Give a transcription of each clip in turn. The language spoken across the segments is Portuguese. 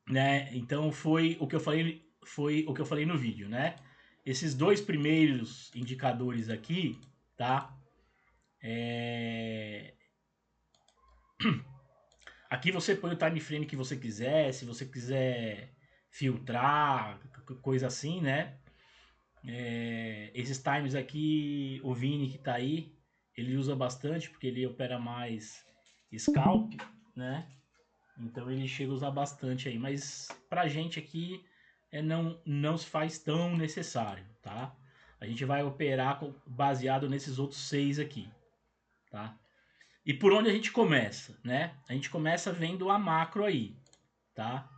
né? Então foi o que eu falei no vídeo, né? Esses dois primeiros indicadores aqui, tá? É, aqui você põe o time frame que você quiser, se você quiser filtrar, coisa assim, né? Esses times aqui, o Vini que tá aí, ele usa bastante porque ele opera mais scalp, né? Então ele chega a usar bastante aí, mas pra gente aqui não se faz tão necessário, tá? A gente vai operar baseado nesses outros seis aqui, tá? E por onde a gente começa, né? A gente começa vendo a macro aí, tá?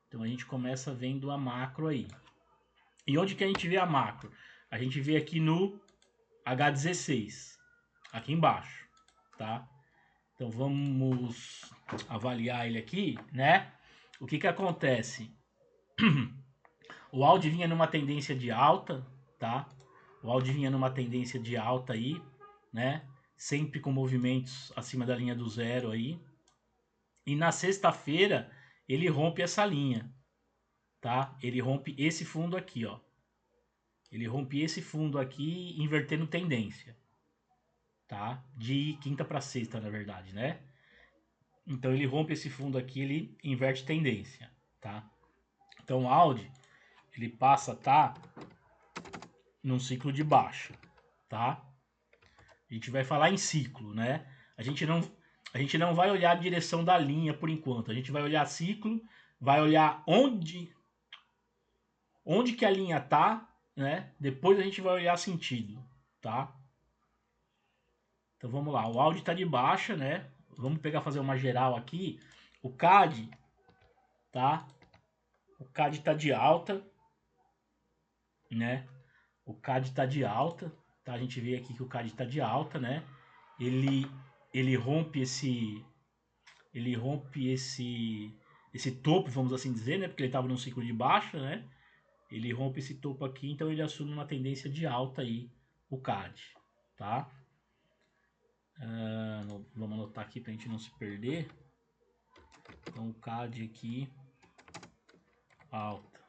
Então a gente começa vendo a macro aí. E onde que a gente vê a macro? A gente vê aqui no H16, aqui embaixo, tá? Então vamos avaliar ele aqui, né? O que que acontece? O Audi vinha numa tendência de alta, tá? O Audi vinha numa tendência de alta aí, né? Sempre com movimentos acima da linha do zero aí. E na sexta-feira ele rompe essa linha, tá? Ele rompe esse fundo aqui, ó. Ele rompe esse fundo aqui invertendo tendência, tá? De quinta para sexta, na verdade, né? Então ele rompe esse fundo aqui, ele inverte tendência, tá? Então o Audi, ele passa a tá num ciclo de baixa, tá? A gente vai falar em ciclo, né? A gente não vai olhar a direção da linha por enquanto. A gente vai olhar ciclo, vai olhar onde que a linha tá, né? Depois a gente vai olhar sentido, tá? Então vamos lá, o áudio tá de baixa, né? Vamos pegar fazer uma geral aqui. O CAD, tá? O CAD tá de alta, né? O CAD tá de alta, tá? A gente vê aqui que o CAD tá de alta, né? Ele ele rompe esse ele rompe esse topo, vamos assim dizer, né? Porque ele estava num ciclo de baixa, né? Ele rompe esse topo aqui, então ele assume uma tendência de alta aí, o CAD, tá? Vamos anotar aqui para a gente não se perder. Então o CAD aqui alta.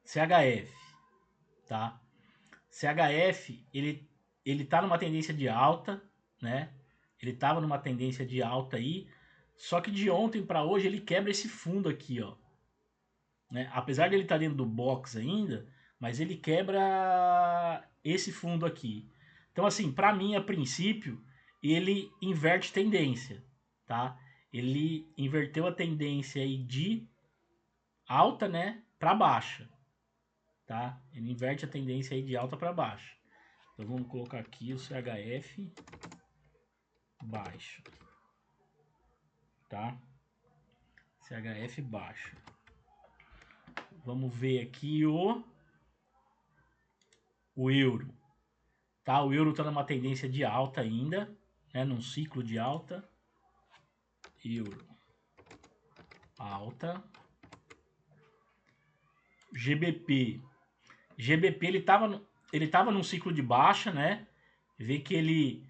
CHF, tá? CHF ele tá numa tendência de alta, né? Ele estava numa tendência de alta aí, só que de ontem para hoje ele quebra esse fundo aqui, ó. Né? Apesar de ele estar dentro do box ainda, mas ele quebra esse fundo aqui. Então, assim, para mim, a princípio, ele inverte tendência, tá? Ele inverteu a tendência aí de alta, né, para baixa, tá? Ele inverte a tendência aí de alta para baixa. Então vamos colocar aqui o CHF baixo, tá? CHF baixo. Vamos ver aqui o euro. Tá? O euro está numa tendência de alta ainda, né? Num ciclo de alta. Euro alta. GBP. GBP ele tava num ciclo de baixa, né? Vê que ele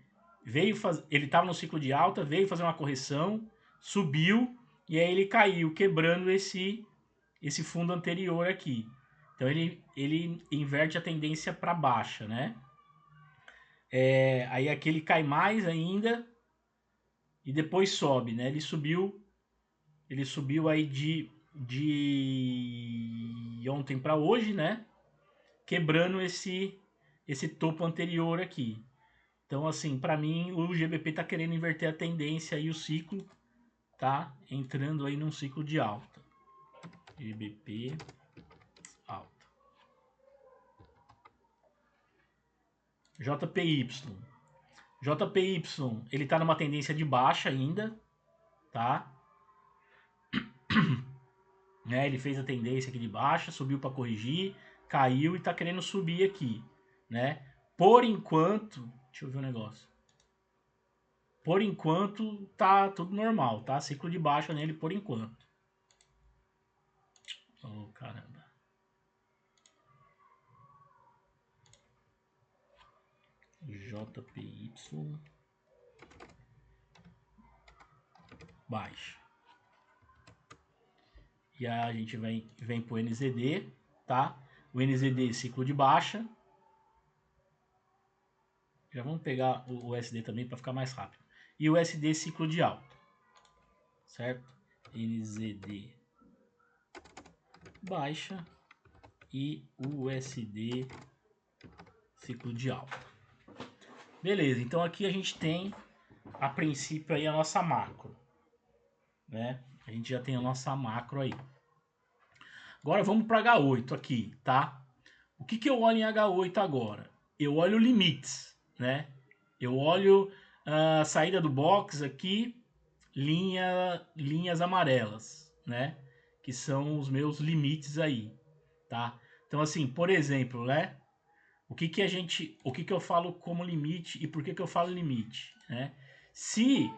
estava no ciclo de alta, veio fazer uma correção, subiu e aí ele caiu, quebrando esse fundo anterior aqui. Então ele inverte a tendência para baixa, né? Aí aqui ele cai mais ainda e depois sobe, né? Ele subiu aí de ontem para hoje, né? Quebrando esse topo anterior aqui. Então, assim, para mim o GBP tá querendo inverter a tendência e o ciclo tá entrando aí num ciclo de alta. GBP alta. JPY. JPY, ele tá numa tendência de baixa ainda, tá? Né? Ele fez a tendência aqui de baixa, subiu para corrigir, caiu e tá querendo subir aqui, né? Por enquanto, deixa eu ver um negócio. Por enquanto tá tudo normal, tá? Ciclo de baixa nele por enquanto. Oh, caramba. JPY. baixa. E a gente vem pro NZD, tá? O NZD ciclo de baixa. Já vamos pegar o SD também para ficar mais rápido. E o SD ciclo de alta, certo? NZD baixa e o USD ciclo de alta. Beleza, então aqui a gente tem a princípio aí a nossa macro, né? A gente já tem a nossa macro aí. Agora vamos para H8 aqui, tá? O que eu olho em H8 agora? Eu olho limites, né? Eu olho a saída do box aqui, linhas amarelas, né? Que são os meus limites aí, tá? Então assim, por exemplo, né? O que eu falo como limite e por que eu falo limite, né? Se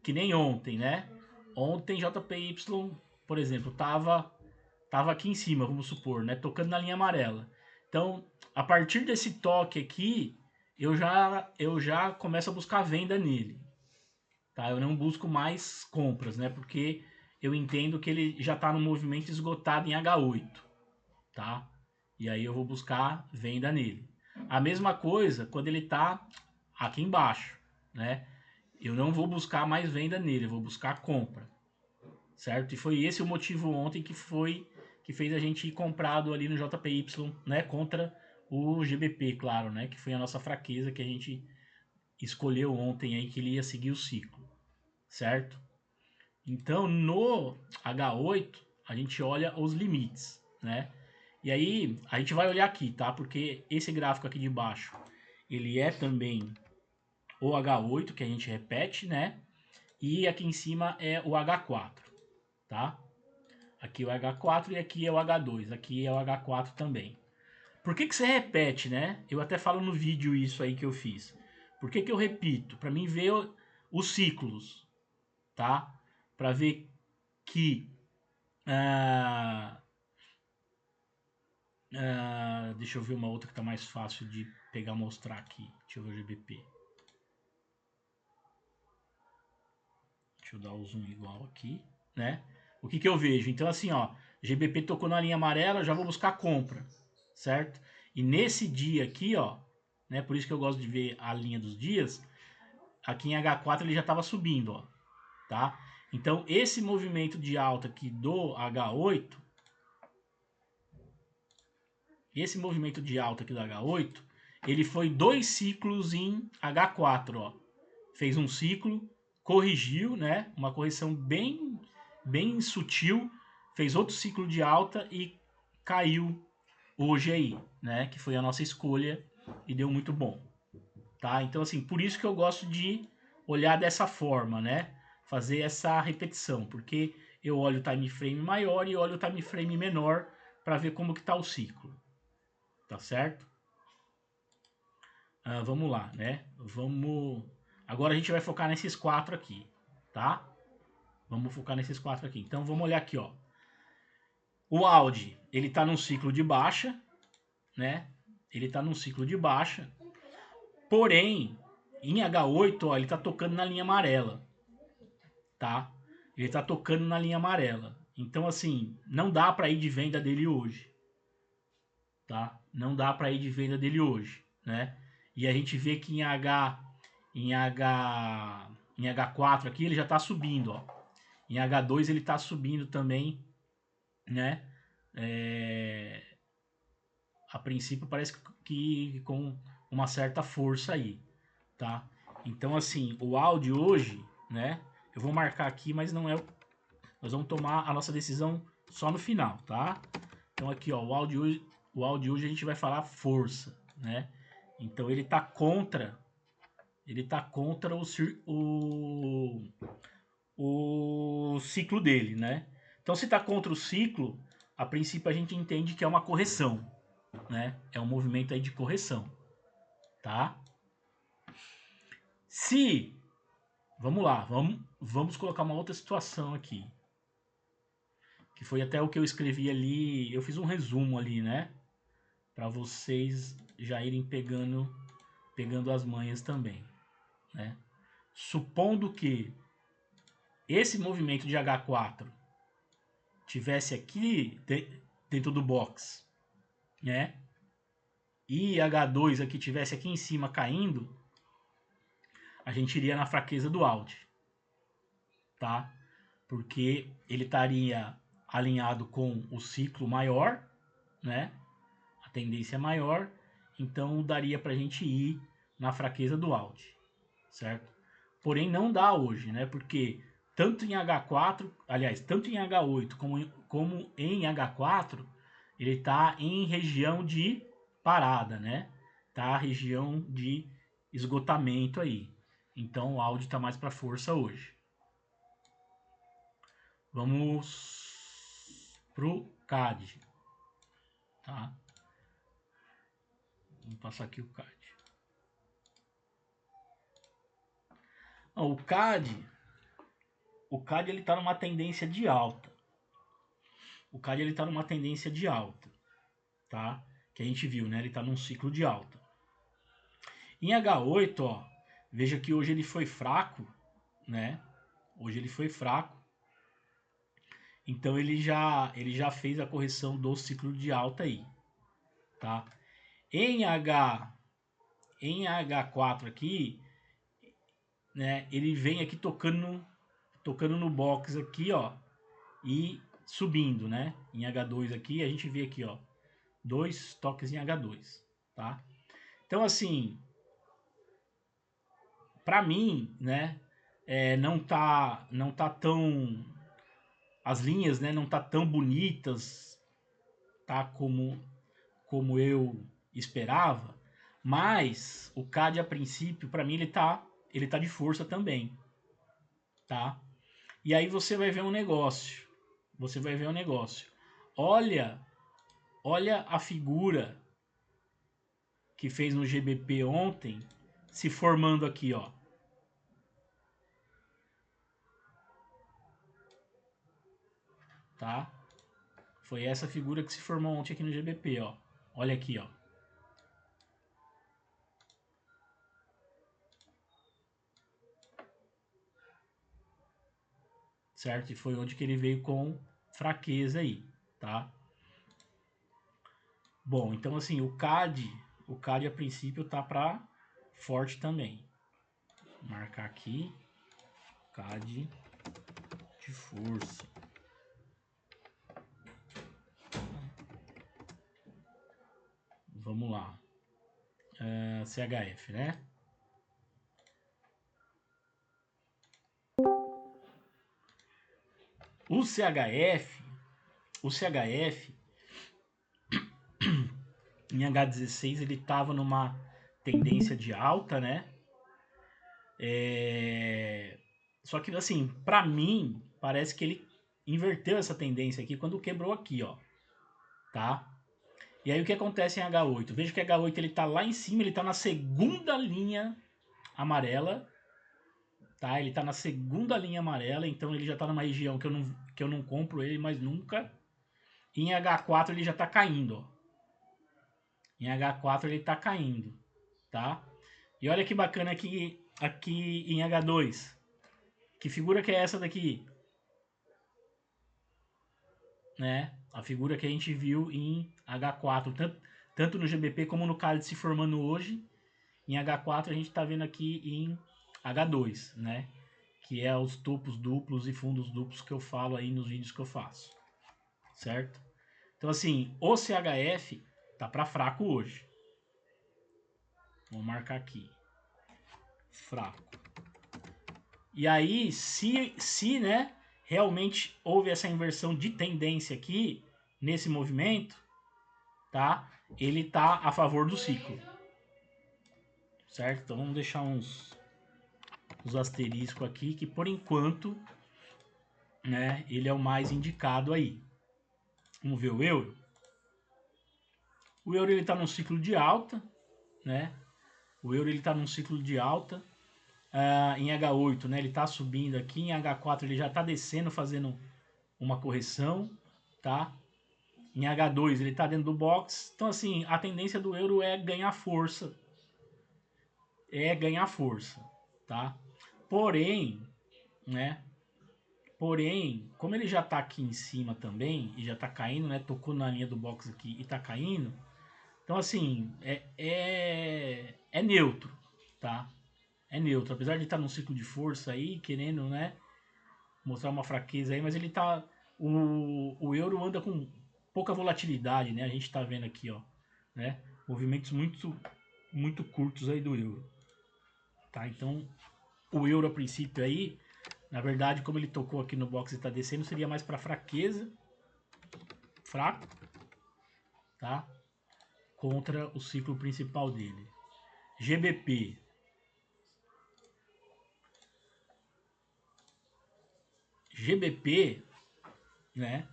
que nem ontem, né? Ontem JPY, por exemplo, tava aqui em cima, vamos supor, né? Tocando na linha amarela. Então, a partir desse toque aqui, eu já começo a buscar venda nele, tá? Eu não busco mais compras, né? Porque eu entendo que ele já está no movimento esgotado em H8, tá? E aí eu vou buscar venda nele. A mesma coisa quando ele está aqui embaixo, né? Eu não vou buscar mais venda nele, eu vou buscar compra, certo? E foi esse o motivo ontem que fez a gente ir comprado ali no JPY, né? Contra o GBP, claro, né? Que foi a nossa fraqueza que a gente escolheu ontem aí que ele ia seguir o ciclo, certo? Então no H8 a gente olha os limites, né? E aí a gente vai olhar aqui, tá? Porque esse gráfico aqui de baixo ele é também o H8 que a gente repete, né? E aqui em cima é o H4, tá? Aqui é o H4 e aqui é o H2. Aqui é o H4 também. Por que você repete, né? Eu até falo no vídeo isso aí que eu fiz. Por que eu repito? Para mim ver os ciclos, tá? Para ver que... deixa eu ver uma outra que tá mais fácil de pegar e mostrar aqui. Deixa eu ver o GBP. Deixa eu dar o zoom igual aqui, né? O que eu vejo? Então assim, ó, GBP tocou na linha amarela, já vou buscar compra, certo? E nesse dia aqui, ó, né? Por isso que eu gosto de ver a linha dos dias. Aqui em H4 ele já estava subindo, ó, tá? Então esse movimento de alta aqui do H8, esse movimento de alta aqui do H8, ele foi 2 ciclos em H4, ó. Fez um ciclo, corrigiu, né? Uma correção bem sutil, fez outro ciclo de alta e caiu hoje aí, né? Que foi a nossa escolha e deu muito bom, tá? Então assim, por isso que eu gosto de olhar dessa forma, né? Fazer essa repetição, porque eu olho o time frame maior e olho o time frame menor para ver como que tá o ciclo, tá certo? Vamos lá, né? Agora a gente vai focar nesses 4 aqui, tá? Vamos focar nesses 4 aqui. Então vamos olhar aqui, ó. O Audi, ele tá num ciclo de baixa, né? Ele tá num ciclo de baixa. Porém, em H8, ó, ele tá tocando na linha amarela, tá? Ele tá tocando na linha amarela. Então, assim, não dá para ir de venda dele hoje, tá? Não dá para ir de venda dele hoje, né? E a gente vê que em H4 aqui ele já tá subindo, ó. Em H2 ele tá subindo também, né? A princípio parece que com uma certa força aí, tá? Então assim, o áudio hoje, né? Eu vou marcar aqui, mas não é. Nós vamos tomar a nossa decisão só no final, tá? Então aqui, ó, o áudio hoje a gente vai falar força, né? Então ele tá contra o ciclo dele, né? Então se tá contra o ciclo, a princípio a gente entende que é uma correção, né? É um movimento aí de correção, tá? Se, vamos lá, vamos colocar uma outra situação aqui, que foi até o que eu escrevi ali, eu fiz um resumo ali, né? Para vocês já irem pegando as manhas também, né? Supondo que esse movimento de H4 tivesse aqui dentro do box, né? E H2 aqui tivesse aqui em cima caindo, a gente iria na fraqueza do Audi, tá? Porque ele estaria alinhado com o ciclo maior, né? A tendência maior, então daria para a gente ir na fraqueza do Audi, certo? Porém não dá hoje, né? Porque tanto em H4, aliás, tanto em H8 como em H4, ele está em região de parada, né? Tá região de esgotamento aí. Então o Audi está mais para força hoje. Vamos pro CAD, tá? Vamos passar aqui o CAD. O CAD ele está numa tendência de alta. O CAD ele está numa tendência de alta, tá? Que a gente viu, né? Ele está num ciclo de alta. Em H8, ó, veja que hoje ele foi fraco, né? Hoje ele foi fraco. Então ele já fez a correção do ciclo de alta aí, tá? Em H4 aqui, né? Ele vem aqui tocando no box aqui, ó, e subindo, né? Em H2 aqui, a gente vê aqui, ó, 2 toques em H2, tá? Então assim, para mim, né, não tá tão, as linhas, né, não tá tão bonitas, tá, como eu esperava, mas o CAD a princípio, para mim ele tá de força também, tá? E aí você vai ver um negócio. Você vai ver um negócio. Olha, olha a figura que fez no GBP ontem se formando aqui, ó. Tá? Foi essa figura que se formou ontem aqui no GBP, ó. Olha aqui, ó. Certo? E foi onde que ele veio com fraqueza aí, tá? Bom, então assim, o CAD a princípio tá para forte também. Vou marcar aqui, CAD de força. Vamos lá. CHF, né? O CHF em H16 ele estava numa tendência de alta, né? Só que assim, para mim, parece que ele inverteu essa tendência aqui quando quebrou aqui, ó. Tá? E aí o que acontece em H8? Veja que H8 ele tá lá em cima, ele tá na segunda linha amarela, tá? Ele tá na segunda linha amarela, então ele já tá numa região que eu não compro ele mais nunca. E em H4 ele já tá caindo, ó. Em H4 ele tá caindo, tá? E olha que bacana aqui em H2. Que figura que é essa daqui? Né? A figura que a gente viu em H4, tanto no GBP como no CAD se formando hoje. Em H4 a gente está vendo aqui em H2, né? Que é os topos duplos e fundos duplos que eu falo aí nos vídeos que eu faço, certo? Então assim, o CHF tá para fraco hoje. Vou marcar aqui, fraco. E aí, se né, realmente houve essa inversão de tendência aqui nesse movimento, tá? Ele tá a favor do ciclo, certo? Então vamos deixar uns asteriscos aqui que por enquanto, né, ele é o mais indicado aí. Vamos ver o euro. O euro ele está num ciclo de alta, né? O euro ele está num ciclo de alta. Em H8, né, ele está subindo aqui. Em H4 ele já está descendo, fazendo uma correção, tá? Em H2 ele está dentro do box. Então assim, a tendência do euro é ganhar força. Tá? Porém, né? Porém, como ele já tá aqui em cima também, e já tá caindo, né? Tocou na linha do box aqui e tá caindo. Então, assim, é neutro, tá? É neutro. Apesar de estar num ciclo de força aí, querendo, né? Mostrar uma fraqueza aí, mas ele tá... O euro anda com pouca volatilidade, né? A gente tá vendo aqui, ó, né? Movimentos muito curtos aí do euro, tá? Então, o euro a princípio aí, na verdade, como ele tocou aqui no box e tá descendo, seria mais para fraqueza, fraco, tá? Contra o ciclo principal dele. GBP. GBP, né?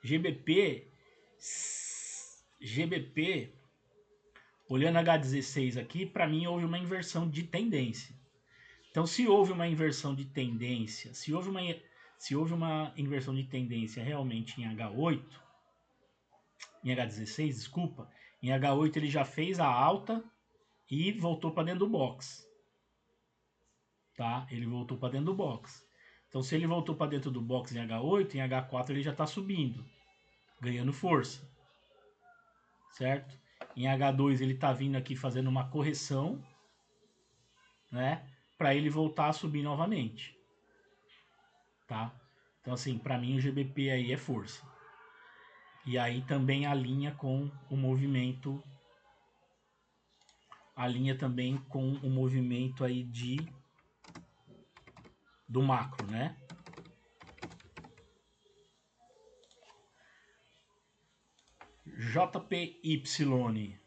GBP, GBP, olhando H16 aqui, para mim houve uma inversão de tendência. Então, se houve uma inversão de tendência, se houve uma inversão de tendência realmente em H8, em H16, desculpa, em H8 ele já fez a alta e voltou para dentro do box, tá? Ele voltou para dentro do box. Então, se ele voltou para dentro do box em H8, em H4 ele já está subindo, ganhando força, certo? Em H2 ele está vindo aqui fazendo uma correção, né? Para ele voltar a subir novamente, tá? Então, assim, para mim o GBP aí é força. E aí também alinha com o movimento, alinha também com o movimento aí do macro, né? JPY.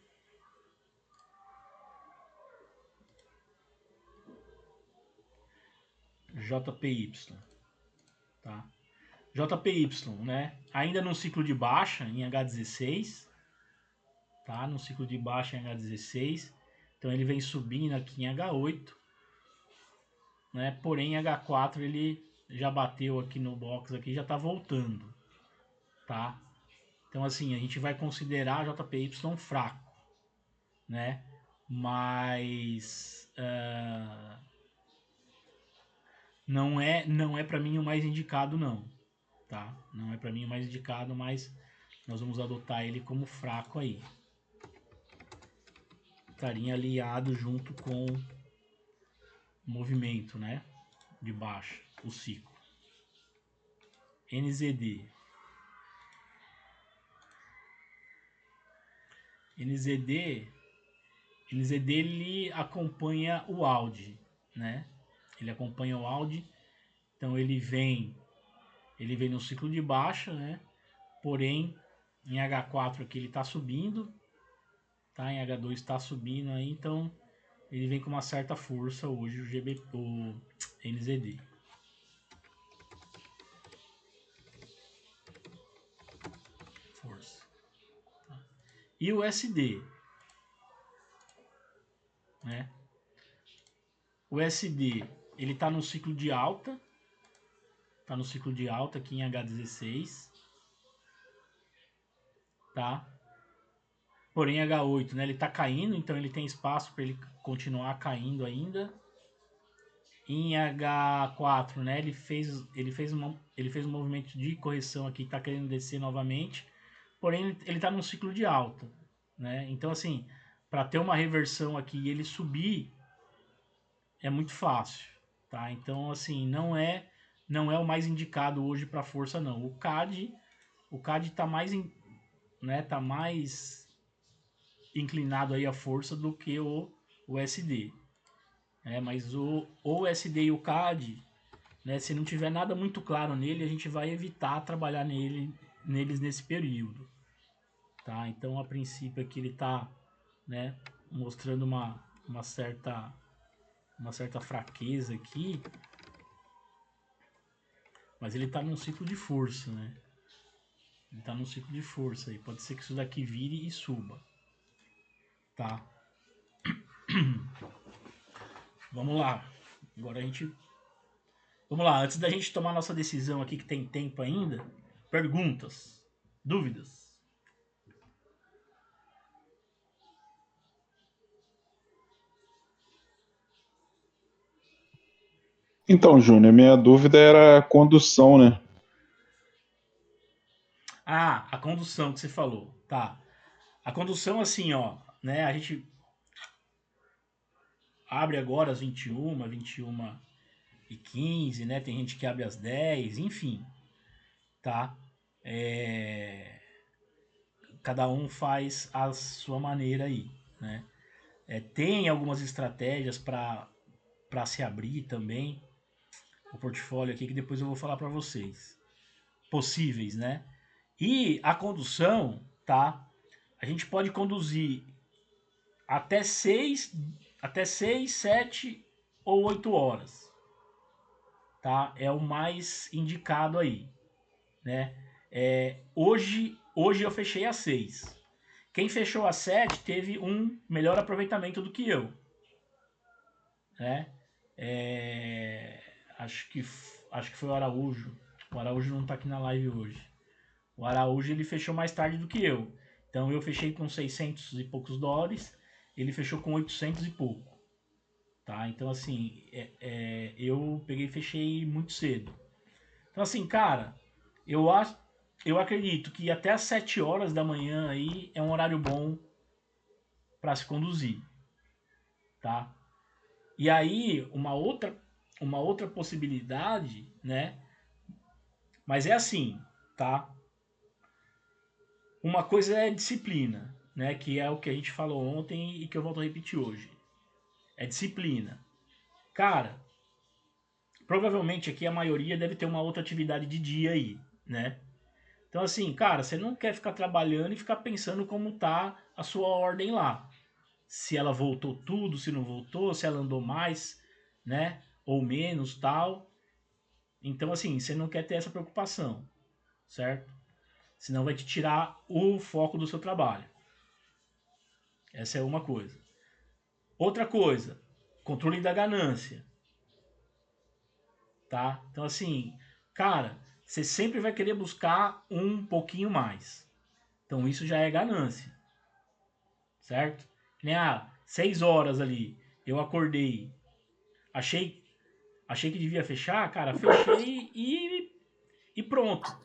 JPY, tá? JPY, né? Ainda no ciclo de baixa em H16, tá? No ciclo de baixa em H16. Então ele vem subindo aqui em H8, né? Porém em H4 ele já bateu aqui no box aqui, já tá voltando, tá? Então assim, a gente vai considerar JPY fraco, né? Mas não é para mim o mais indicado não, tá? Não é para mim o mais indicado, mas nós vamos adotar ele como fraco aí. Estaria aliado junto com o movimento, né? De baixo, o ciclo. NZD. NZD ele acompanha o Audi, né? Ele acompanha o Audi, então ele vem no ciclo de baixa, né? Porém, em H4 aqui ele está subindo, tá? Em H2 está subindo aí, então ele vem com uma certa força hoje o NZD. Força. Tá? E o SD, né? O SD, ele está no ciclo de alta, tá no ciclo de alta aqui em H16, tá? Porém H8, né, ele tá caindo, então ele tem espaço para ele continuar caindo ainda. Em H4, né, ele fez um movimento de correção aqui, tá querendo descer novamente, porém ele tá num ciclo de alta, né? Então assim, para ter uma reversão aqui e ele subir é muito fácil, tá? Então assim, não é o mais indicado hoje para força não. O CAD tá mais tá mais inclinado aí a força do que o SD. Mas o SD e o CAD, né, se não tiver nada muito claro nele, a gente vai evitar trabalhar neles nesse período. Tá? Então, a princípio aqui ele está, né, mostrando uma certa fraqueza aqui, mas ele está num ciclo de força, né? Ele está num ciclo de força aí. Pode ser que isso daqui vire e suba. Tá? Vamos lá. Agora a gente... Vamos lá, antes da gente tomar nossa decisão aqui, que tem tempo ainda, perguntas, dúvidas? Então, Júnior, minha dúvida era a condução, né? Ah, a condução que você falou. Tá. A condução, assim, ó, né? A gente abre agora às 21h15, né? Tem gente que abre às 10, enfim, tá? É, cada um faz a sua maneira aí, né? Tem algumas estratégias para se abrir também, o portfólio aqui que depois eu vou falar para vocês. Possíveis, né? E a condução, tá? A gente pode conduzir até 6, 7 ou 8 horas, tá? É o mais indicado aí, né? Hoje eu fechei às 6. Quem fechou às 7 teve um melhor aproveitamento do que eu, né? É, acho que foi o Araújo. O Araújo não tá aqui na live hoje. O Araújo ele fechou mais tarde do que eu. Então eu fechei com 600 e poucos dólares, ele fechou com 800 e pouco. Tá? Então assim, eu peguei e fechei muito cedo. Então assim, cara, eu acho, eu acredito que até às 7 horas da manhã aí é um horário bom para se conduzir, tá? E aí uma outra possibilidade, né? Mas é assim, tá? Uma coisa é disciplina, né? Que é o que a gente falou ontem e que eu volto a repetir hoje. É disciplina. Cara, provavelmente aqui a maioria deve ter uma outra atividade de dia aí, né? Então assim, cara, você não quer ficar trabalhando e ficar pensando como tá a sua ordem lá. Se ela voltou tudo, se não voltou, se ela andou mais, né? Ou menos, tal. Então assim, você não quer ter essa preocupação, certo? Senão vai te tirar o foco do seu trabalho. Essa é uma coisa. Outra coisa, controle da ganância, tá? Então assim, cara, você sempre vai querer buscar um pouquinho mais. Então isso já é ganância, certo? Nem 6 horas ali, eu acordei, achei, achei que devia fechar, cara, fechei e pronto.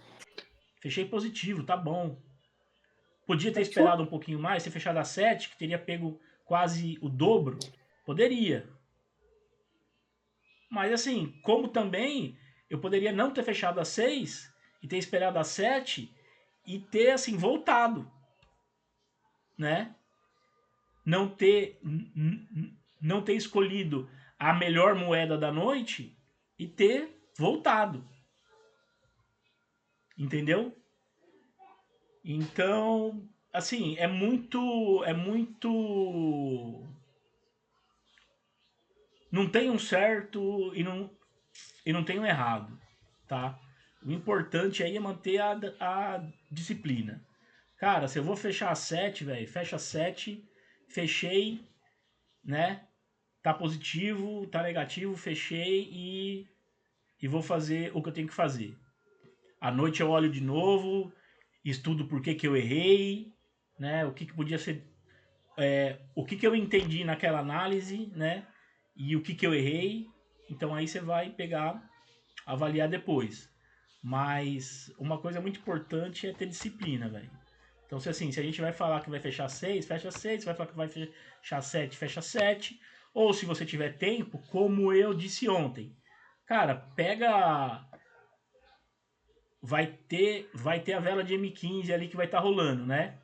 Fechei positivo, tá bom. Podia ter esperado um pouquinho mais, ter fechado às 7, que teria pego quase o dobro. Poderia. Mas assim, como também eu poderia não ter fechado às 6 e ter esperado às 7 e ter assim voltado, né? Não ter não ter escolhido a melhor moeda da noite e ter voltado, entendeu? Então, assim, é muito não tem um certo e não tem um errado, tá? O importante aí é manter a disciplina. Cara, se eu vou fechar às 7, velho, fecha às 7, fechei, né? Tá positivo, tá negativo, fechei e vou fazer o que eu tenho que fazer. À noite eu olho de novo, estudo por que, que eu errei, né? O que, que podia ser. O que, que eu entendi naquela análise, né? E o que, que eu errei. Então aí você vai pegar, avaliar depois. Mas uma coisa muito importante é ter disciplina, velho. Então, se a gente vai falar que vai fechar 6, fecha 6. Se vai falar que vai fechar 7, fecha 7. Ou se você tiver tempo, como eu disse ontem. Cara, pega. Vai ter a vela de M15 ali que vai estar rolando, né?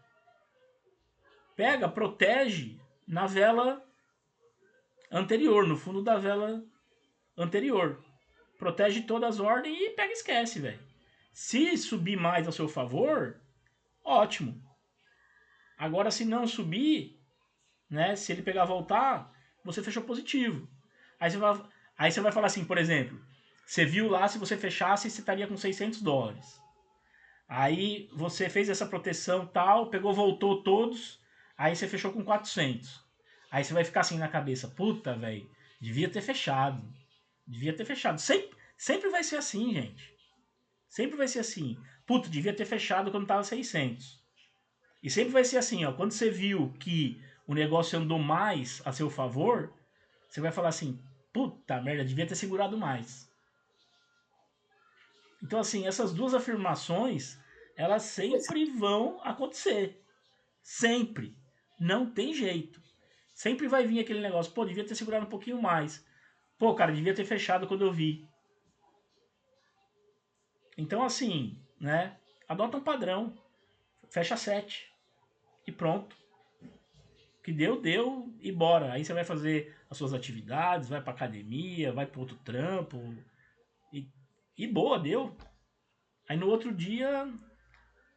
Pega, protege na vela anterior, no fundo da vela anterior. Protege todas as ordens e pega e esquece, velho. Se subir mais a seu favor, ótimo. Agora, se não subir, né? Se ele pegar voltar, você fechou positivo. Aí você vai falar assim, por exemplo, você viu lá, se você fechasse, você estaria com 600 dólares. Aí você fez essa proteção tal, pegou, voltou todos, aí você fechou com 400. Aí você vai ficar assim na cabeça, puta, velho, devia ter fechado. Devia ter fechado. Sempre vai ser assim, gente. Sempre vai ser assim. Puta, devia ter fechado quando tava 600. E sempre vai ser assim, ó. Quando você viu que o negócio andou mais a seu favor, você vai falar assim: puta merda, devia ter segurado mais. Então, assim, essas duas afirmações, elas sempre vão acontecer. Sempre. Não tem jeito. Sempre vai vir aquele negócio, pô, devia ter segurado um pouquinho mais. Pô, cara, devia ter fechado quando eu vi. Então, assim, né? Adota um padrão. Fecha 7. E pronto. Que deu, deu e bora. Aí você vai fazer as suas atividades, vai pra academia, vai pro outro trampo. E, e boa, deu. Aí no outro dia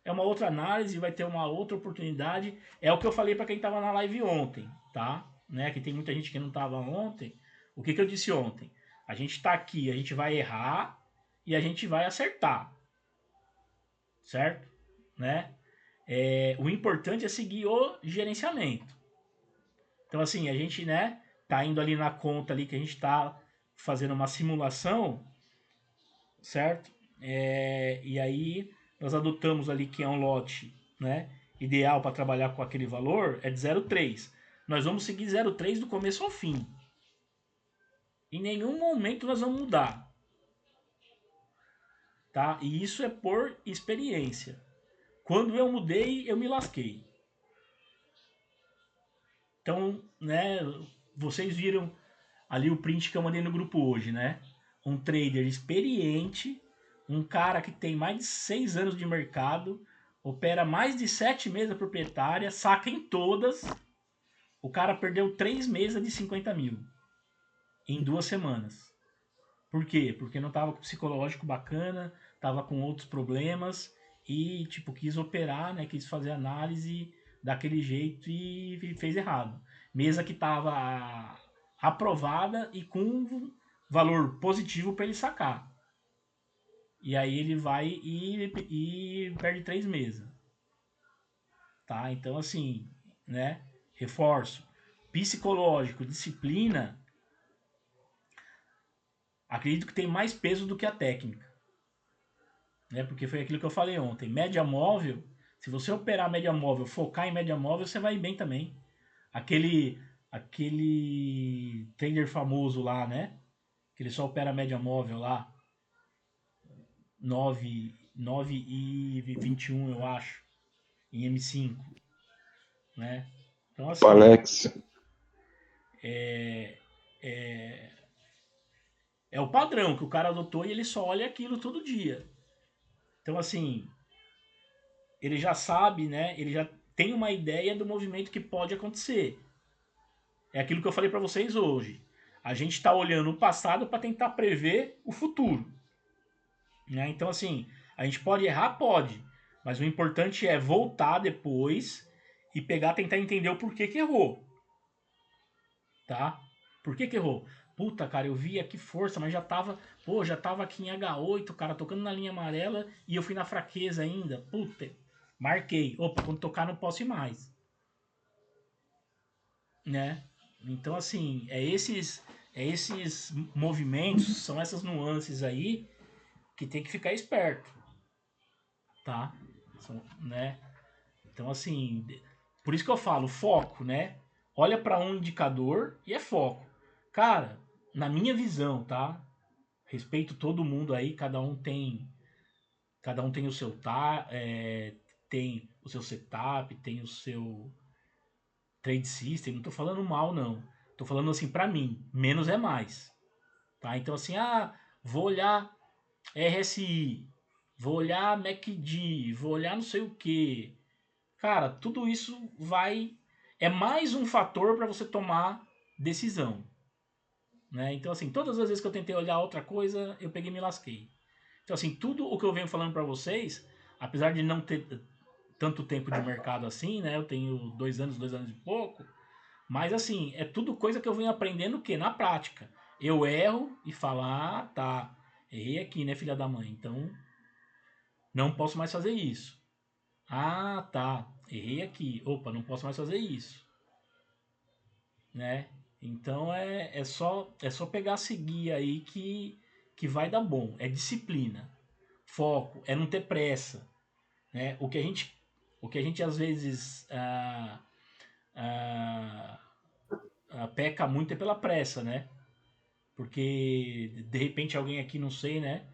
é uma outra análise, vai ter uma outra oportunidade. É o que eu falei para quem tava na live ontem, tá? Né? Que tem muita gente que não tava ontem. O que eu disse ontem? A gente tá aqui, a gente vai errar e a gente vai acertar. Certo? Né? O importante é seguir o gerenciamento. Então, assim, a gente, né, tá indo ali na conta ali que a gente tá fazendo uma simulação, certo? E aí nós adotamos ali que é um lote, né, ideal para trabalhar com aquele valor é de 0,3. Nós vamos seguir 0,3 do começo ao fim. Em nenhum momento nós vamos mudar, tá? E isso é por experiência. Quando eu mudei, eu me lasquei. Então, né, vocês viram ali o print que eu mandei no grupo hoje, né? Um trader experiente, um cara que tem mais de 6 anos de mercado, opera mais de 7 mesas proprietárias, saca em todas. O cara perdeu 3 mesas de 50 mil em 2 semanas. Por quê? Porque não tava com psicológico bacana, tava com outros problemas e, tipo, quis operar, né? Quis fazer análise daquele jeito e fez errado. Mesa que tava aprovada e com valor positivo para ele sacar. E aí ele vai e perde 3 mesas. Tá? Então, assim, né? Reforço. Psicológico, disciplina, acredito que tem mais peso do que a técnica. Né? Porque foi aquilo que eu falei ontem. Média móvel, se você operar média móvel, focar em média móvel, você vai bem também. Aquele trader famoso lá, né? Que ele só opera média móvel lá, 9 e 21 eu acho, em M5, né? Então, assim, Alex. é, é, é o padrão que o cara adotou e ele só olha aquilo todo dia. Então, assim, ele já sabe, né? Ele já tem uma ideia do movimento que pode acontecer. É aquilo que eu falei para vocês hoje. A gente está olhando o passado para tentar prever o futuro. Né? Então, assim, a gente pode errar? Pode. Mas o importante é voltar depois e pegar, tentar entender o porquê que errou. Tá? Por que errou? Puta, cara, eu vi aqui força, mas já tava, pô, já tava aqui em H8, cara, tocando na linha amarela e eu fui na fraqueza ainda. Puta, marquei. Opa, quando tocar não posso ir mais. Né? Então, assim, é esses movimentos, são essas nuances aí que tem que ficar esperto, tá? Né? Então, assim, por isso que eu falo, foco, né? Olha para um indicador e é foco. Cara, na minha visão, tá? Respeito todo mundo aí, cada um tem o seu tem o seu setup, tem o seu trade system. Não tô falando mal não. Tô falando assim para mim, menos é mais, tá? Então assim, vou olhar RSI, vou olhar MACD, vou olhar não sei o que. Cara, tudo isso é mais um fator para você tomar decisão, né? Então assim, todas as vezes que eu tentei olhar outra coisa, eu peguei e me lasquei. Então assim, tudo o que eu venho falando para vocês, apesar de não ter tanto tempo de mercado assim, né? Eu tenho 2 anos e pouco, mas assim, é tudo coisa que eu venho aprendendo o quê? Na prática. Eu erro e falo, tá, errei aqui, né, filha da mãe? Então, não posso mais fazer isso. Tá, errei aqui. Opa, não posso mais fazer isso, né? Então é só pegar seguir aí que vai dar bom. É disciplina, foco, é não ter pressa, né? O que a gente às vezes peca muito é pela pressa, né? Porque de repente alguém aqui, não sei, né,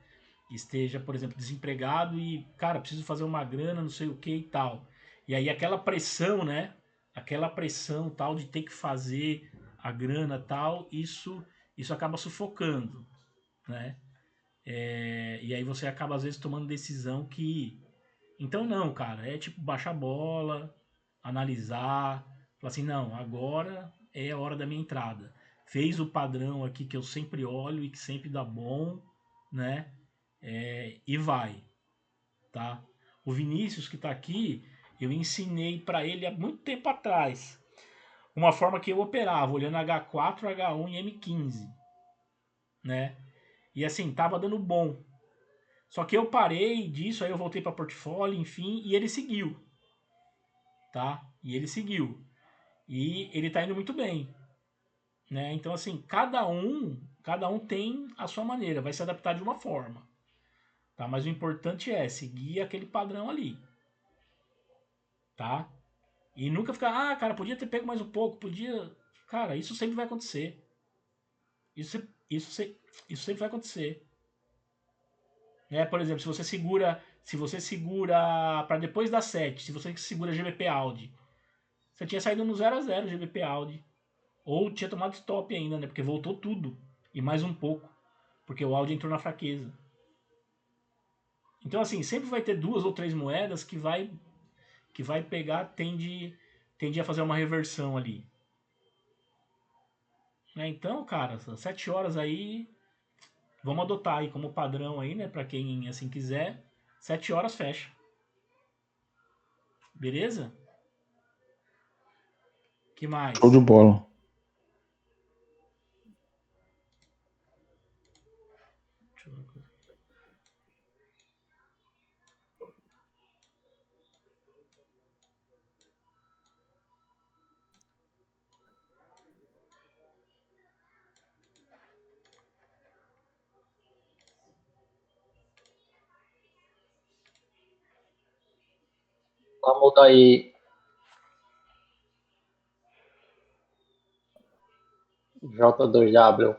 esteja, por exemplo, desempregado e, cara, preciso fazer uma grana, não sei o que e tal. E aí aquela pressão, né, aquela pressão tal de ter que fazer a grana tal, isso acaba sufocando, né? E aí você acaba às vezes tomando decisão que, então não, cara, é tipo baixar a bola, analisar, falar assim, não, agora é a hora da minha entrada. Fez o padrão aqui que eu sempre olho e que sempre dá bom, né? E vai, tá? O Vinícius que tá aqui, eu ensinei para ele há muito tempo atrás uma forma que eu operava, olhando H4, H1 e M15, né? E assim, tava dando bom. Só que eu parei disso, aí eu voltei para portfólio, enfim, e ele seguiu, tá? E ele seguiu. E ele tá indo muito bem, né? Então assim, cada um tem a sua maneira, vai se adaptar de uma forma, tá? Mas o importante é seguir aquele padrão ali, tá? E nunca ficar, cara, podia ter pego mais um pouco, podia. Cara, isso sempre vai acontecer. Isso, isso, isso sempre vai acontecer. Né? Por exemplo, se você segura para depois das 7, se você segura GBP Audi, você tinha saído no 0 a 0 GBP Audi. Ou tinha tomado stop ainda, né? Porque voltou tudo. E mais um pouco. Porque o Audi entrou na fraqueza. Então, assim, sempre vai ter duas ou três moedas que vai pegar, tende a fazer uma reversão ali. Né? Então, cara, 7 horas aí, vamos adotar aí como padrão aí, né? Pra quem assim quiser, 7 horas fecha. Beleza? Que Show de mais? bola. Deixa eu ver. Tá mudo aí, J2W.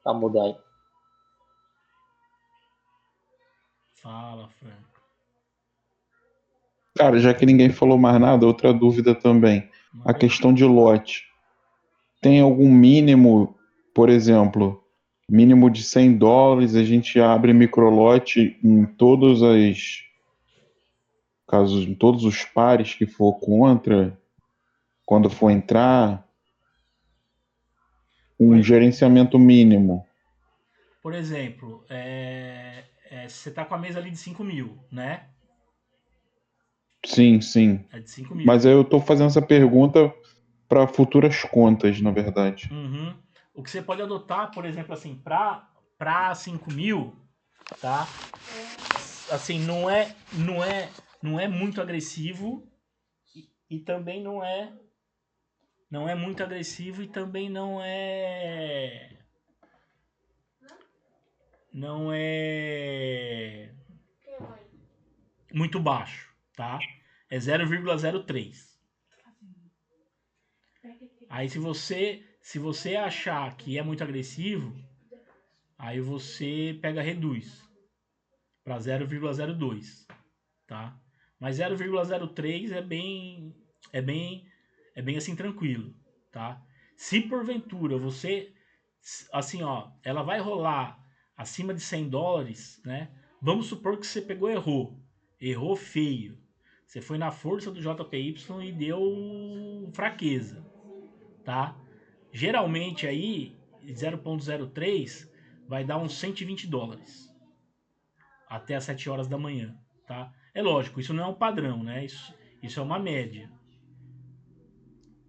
Tá mudo aí. Fala, Franco. Cara, já que ninguém falou mais nada, outra dúvida também. A Manda aí. questão de lote. Tem algum mínimo, por exemplo, mínimo de US$ 100, a gente abre microlote em todos as casos, em todos os pares que for contra, quando for entrar, um Por, gerenciamento mínimo. por exemplo, você tá com a mesa ali de 5 mil, né? Sim, sim. É de 5 mil. Mas aí eu estou fazendo essa pergunta para futuras contas, na verdade. Uhum. O que você pode adotar, por exemplo, assim, para 5 mil, tá? Assim, não é muito agressivo e também não é muito agressivo e também não é muito baixo, tá? É 0,03. Aí se você achar que é muito agressivo, aí você pega reduz para 0,02, tá? Mas 0,03 é bem assim tranquilo, tá? Se porventura você assim, ó, ela vai rolar acima de US$ 100, né? Vamos supor que você pegou errou feio. Você foi na força do JPY e deu fraqueza, tá? Geralmente aí 0,03 vai dar uns US$ 120 até as 7 horas da manhã, tá? É lógico, isso não é um padrão, né? Isso é uma média.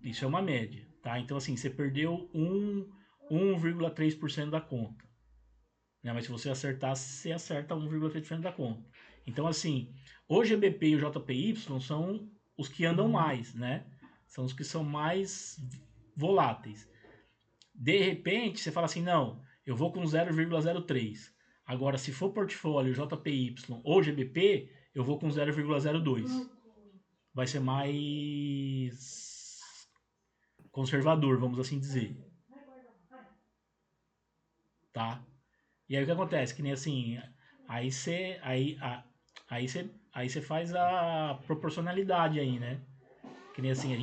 Isso é uma média, tá? Então assim, você perdeu 1,3% da conta, né? Mas se você acertar, você acerta 1,3% da conta. Então assim, o GBP e o JPY são os que andam mais, né? São os que são mais voláteis. De repente, você fala assim, não, eu vou com 0,03. Agora, se for portfólio JPY ou GBP, eu vou com 0,02. Vai ser mais conservador, vamos assim dizer. tá? E aí o que acontece? Que nem assim, aí você aí você faz a proporcionalidade aí, né? Que nem assim, a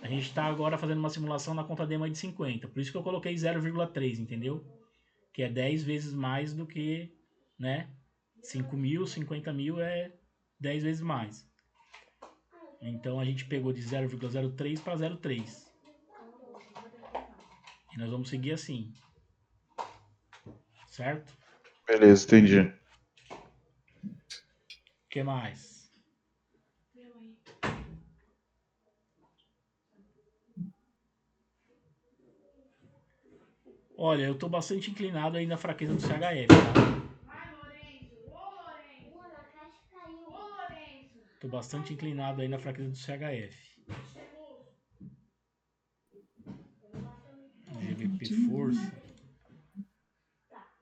gente tá agora fazendo uma simulação na conta demo aí de 50. Por isso que eu coloquei 0,3, entendeu? Que é 10 vezes mais do que, né? 5 mil, 50 mil é 10 vezes mais. Então a gente pegou de 0,03 para 0,3. E nós vamos seguir assim, certo? Beleza, entendi. O que mais? Olha, eu tô bastante inclinado aí na fraqueza do CHF, tá? Tô bastante inclinado aí na fraqueza do CHF. GBP força.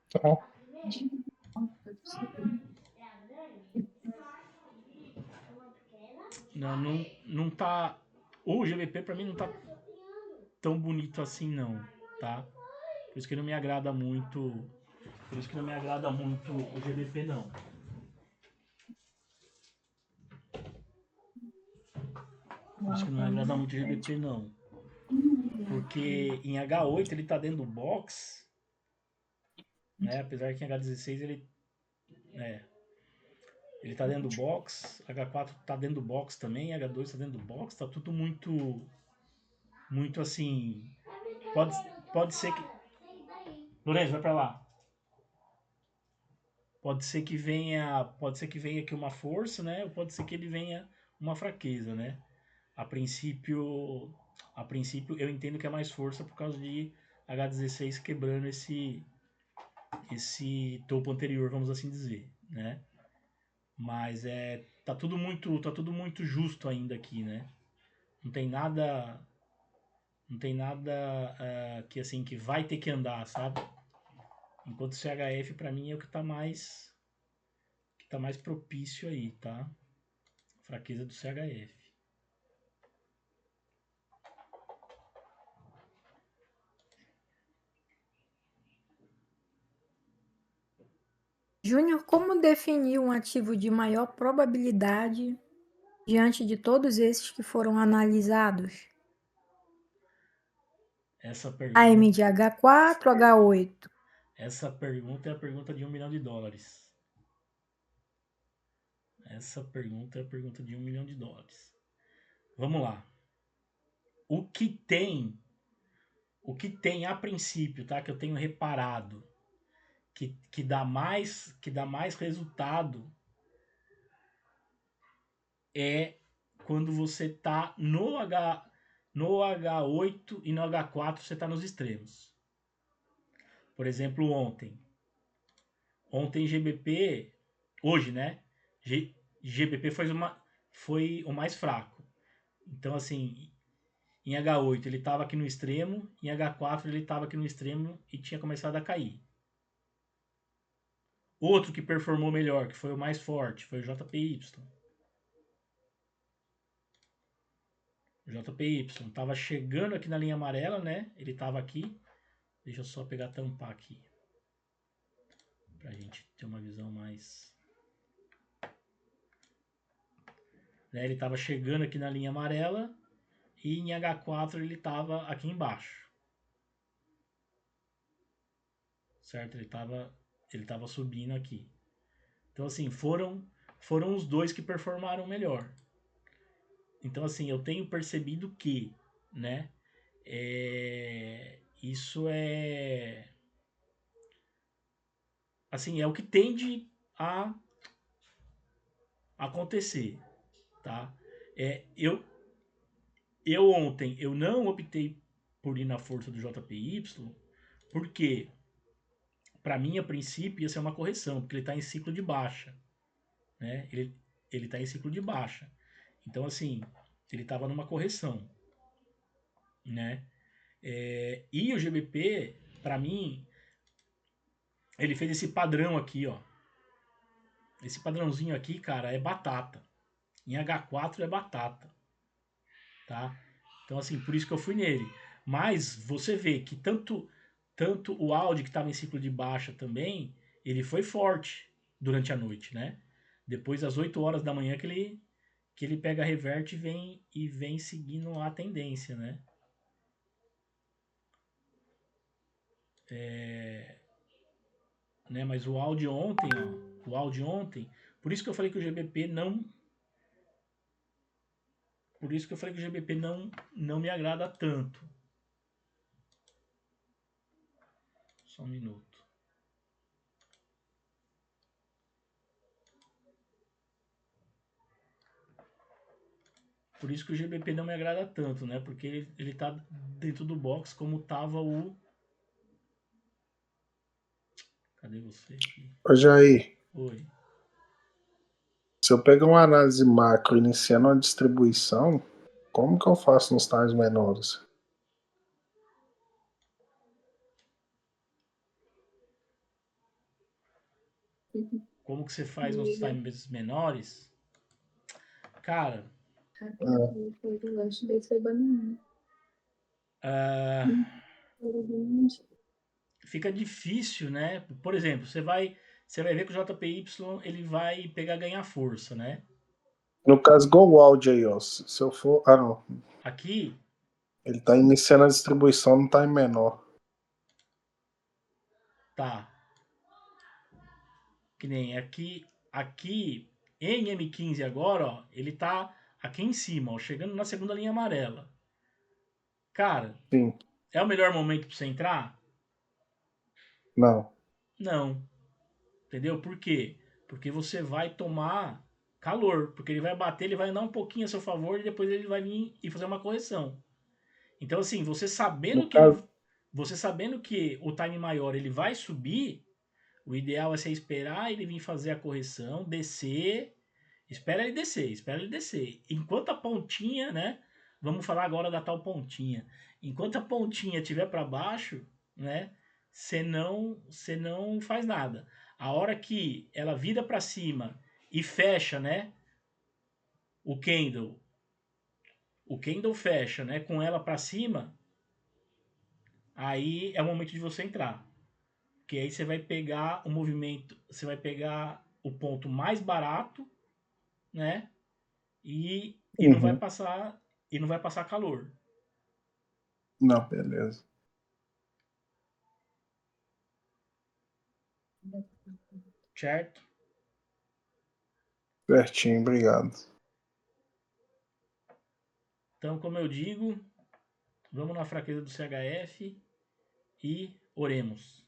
Tá. Não tá. O GBP pra mim não tá tão bonito assim, não, tá? Por isso que não me agrada muito. Por isso que não me agrada muito o GBP, não. Por isso que não me agrada muito o GBP, não. Porque em H8 ele tá dentro do box, né? Apesar que em H16 ele. É, ele tá dentro do box, H4 tá dentro do box também, H2 tá dentro do box, tá tudo muito assim. Pode, pode ser que. Lourenço, vai pra lá. Pode ser que venha aqui uma força, né? Ou pode ser que ele venha uma fraqueza, né? A princípio, a princípio eu entendo que é mais força por causa de H16 quebrando esse topo anterior, vamos assim dizer, né? Mas tá tudo muito justo ainda aqui, né? Não tem nada, não tem nada que assim que vai ter que andar, sabe? Enquanto o CHF para mim é o que tá mais propício aí, tá? Fraqueza do CHF. Júnior, como definir um ativo de maior probabilidade diante de todos esses que foram analisados? Essa AM pergunta, de H4, H8. essa pergunta é a pergunta de US$ 1 milhão. Essa pergunta é a pergunta de US$ 1 milhão. Vamos lá. O que tem, o que tem a princípio, tá? Que eu tenho reparado que dá mais resultado é quando você tá no H8 e no H4 você tá nos extremos. Por exemplo, ontem GBP, hoje, né? GBP foi o mais fraco. Então, assim, em H8 ele estava aqui no extremo, em H4 ele estava aqui no extremo e tinha começado a cair. Outro que performou melhor, que foi o mais forte, foi o JPY. O JPY estava chegando aqui na linha amarela, né? Ele estava aqui. Deixa eu só pegar tampar aqui. Pra gente ter uma visão mais. Né? Ele estava chegando aqui na linha amarela e em H4 ele estava aqui embaixo. Certo? Ele tava subindo aqui. Então, assim, foram os dois que performaram melhor. Então, assim, eu tenho percebido que, né, isso é, assim, é o que tende a acontecer, tá? Eu ontem, eu não optei por ir na força do JPY, porque, para mim, a princípio, ia ser uma correção, porque ele está em ciclo de baixa, né? Ele está em ciclo de baixa. Então, assim, ele estava numa correção, né? E o GBP, para mim, ele fez esse padrão aqui, ó. Esse padrãozinho aqui, cara, é batata. Em H4 é batata, tá? Então, assim, por isso que eu fui nele. Mas você vê que tanto o Audi, que estava em ciclo de baixa também, ele foi forte durante a noite, né? Depois das 8 horas da manhã que ele pega, reverte e vem seguindo a tendência, né? Mas o Audi ontem, ó, o Audi ontem, por isso que eu falei que o GBP não, por isso que eu falei que o GBP não me agrada tanto. Só um minuto. Por isso que o GBP não me agrada tanto, né? Porque ele tá dentro do box como tava o. Cadê você aqui? Ô, Jair, Oi. se eu pegar uma análise macro iniciando uma distribuição, como que eu faço nos times menores? Como que você faz nos times menores? Cara, ah, fica difícil, né? Por exemplo, você vai ver que o JPY ele vai pegar ganhar força, né? No caso, Go Out aí, ó. Se eu for. Ah, não. Aqui, Ele tá iniciando a distribuição no time menor. tá. Que nem aqui em M15 agora, ó, ele tá aqui em cima, ó, chegando na segunda linha amarela. Cara, Sim. é o melhor momento para você entrar? Não. Não. Entendeu? Por quê? Porque você vai tomar calor, porque ele vai bater, ele vai andar um pouquinho a seu favor e depois ele vai vir e fazer uma correção. Então assim, No caso, você sabendo que o time maior ele vai subir, o ideal é você esperar ele vir fazer a correção, descer, espera ele descer. Enquanto a pontinha, né? Vamos falar agora da tal pontinha. Enquanto a pontinha estiver para baixo, né? Você não faz nada. A hora que ela vira para cima e fecha, né? O candle, o candle fecha, né? Com ela para cima, aí é o momento de você entrar. Que aí você vai pegar o movimento, você vai pegar o ponto mais barato, né? E não vai uhum. passar calor, Não, beleza. certo? Certinho, obrigado. Então, como eu digo, vamos na fraqueza do CHF e oremos.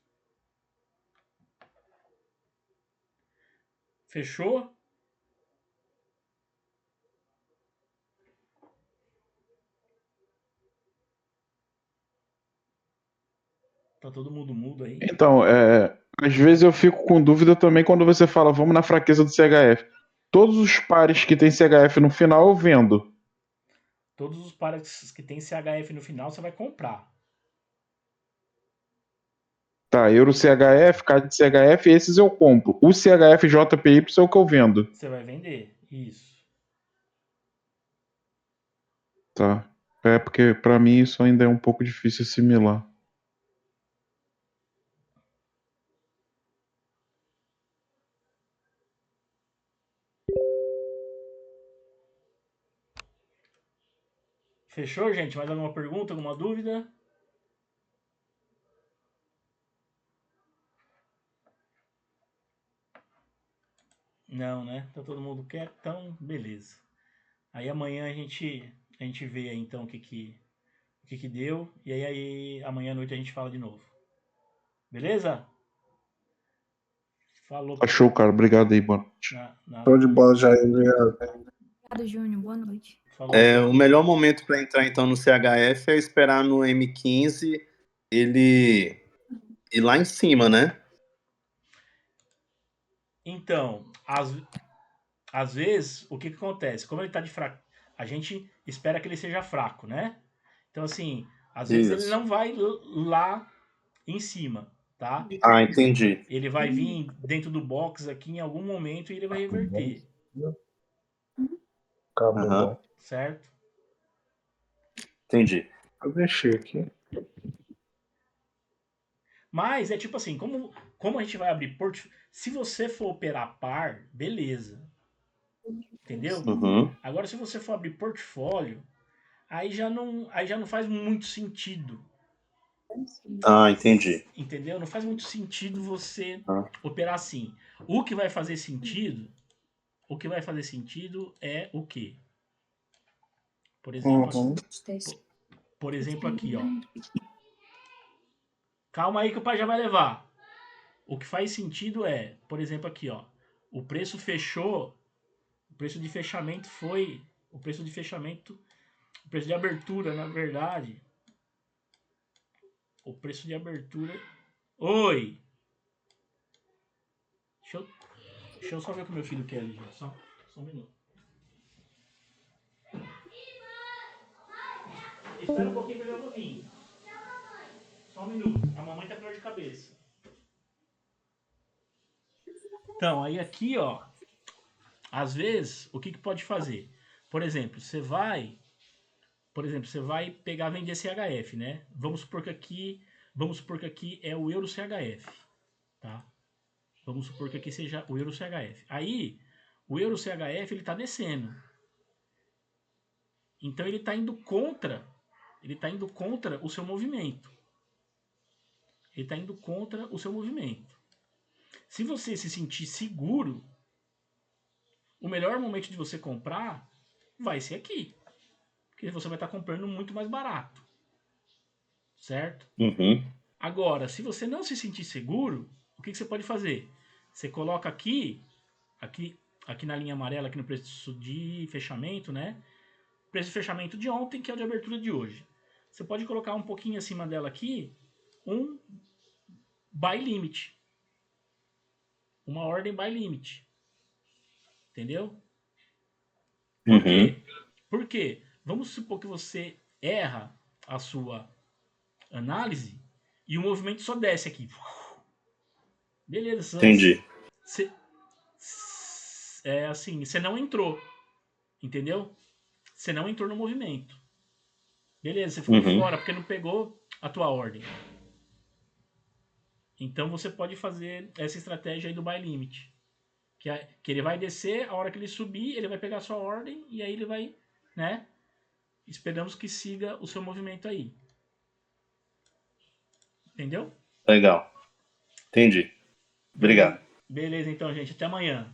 Fechou? Tá todo mundo mudo aí? Então, às vezes eu fico com dúvida também quando você fala, vamos na fraqueza do CHF. Todos os pares que tem CHF no final eu vendo. Todos os pares que tem CHF no final você vai comprar. Tá, Euro CHF, CAD CHF, esses eu compro. O CHF JPY é o que eu vendo. Você vai vender. Isso. Tá. É porque pra mim isso ainda é um pouco difícil assimilar. Fechou, gente? Mais alguma pergunta, alguma dúvida? Não, né? Tá todo mundo quieto, então beleza. Aí amanhã a gente vê aí então o que deu e aí amanhã à noite a gente fala de novo. Beleza? Falou Tá pra show, todo cara. Obrigado aí, mano. Show de bola, Jair, obrigado. Obrigado, Júnior. Boa noite. Falou, O melhor momento para entrar então no CHF é esperar no M15 ele ir lá em cima, né? Então, às vezes, o que acontece? Como ele tá de fraco, a gente espera que ele seja fraco, né? Então, assim, às vezes ele Isso. não vai lá em cima, tá? Ah, entendi. Ele vai vir dentro do box aqui em algum momento e ele vai reverter, Acabou. Aham, certo? entendi. Eu deixei aqui. Mas é tipo assim, como a gente vai abrir portfólio. Se você for operar par, beleza. Entendeu? Uhum. Agora, se você for abrir portfólio, aí já não faz muito sentido. Ah, entendi. Entendeu? Não faz muito sentido você Ah. operar assim. O que vai fazer sentido, é o quê? Por exemplo, Uhum. por exemplo aqui, ó. Calma aí que o pai já vai levar. O que faz sentido é, por exemplo aqui, ó. O preço fechou, o preço de fechamento foi, o preço de abertura, na verdade, o preço de abertura. Oi! Deixa eu só ver o que meu filho quer ali, gente. Só um minuto. Espera um pouquinho pra eu vou vir. Só um minuto. A mamãe tá com dor de cabeça. Então, aí aqui, ó. Às vezes, o que pode fazer? Por exemplo, você vai pegar vender CHF, né? Vamos supor que aqui é o euro CHF, tá? Vamos supor que aqui seja o euro CHF. Aí, o euro CHF ele tá descendo. Então ele tá indo contra o seu movimento. Ele tá indo contra o seu movimento. Se você se sentir seguro, o melhor momento de você comprar vai ser aqui. Porque você vai estar comprando muito mais barato. Certo? Uhum. Agora, se você não se sentir seguro, o que você pode fazer? Você coloca aqui na linha amarela, aqui no preço de fechamento, né? Preço de fechamento de ontem, que é o de abertura de hoje. Você pode colocar um pouquinho acima dela aqui, um buy limit. Uma ordem buy limit. Entendeu? Por Uhum. quê? Por quê? Vamos supor que você erra a sua análise e o movimento só desce aqui. Beleza. Entendi. Você não entrou. Entendeu? Você não entrou no movimento. Beleza, você ficou Uhum. fora porque não pegou a tua ordem. Então você pode fazer essa estratégia aí do buy limit. Que ele vai descer, a hora que ele subir, ele vai pegar a sua ordem e aí ele vai, né? Esperamos que siga o seu movimento aí. Entendeu? Legal. Entendi. Obrigado. Beleza, então, gente. Até amanhã.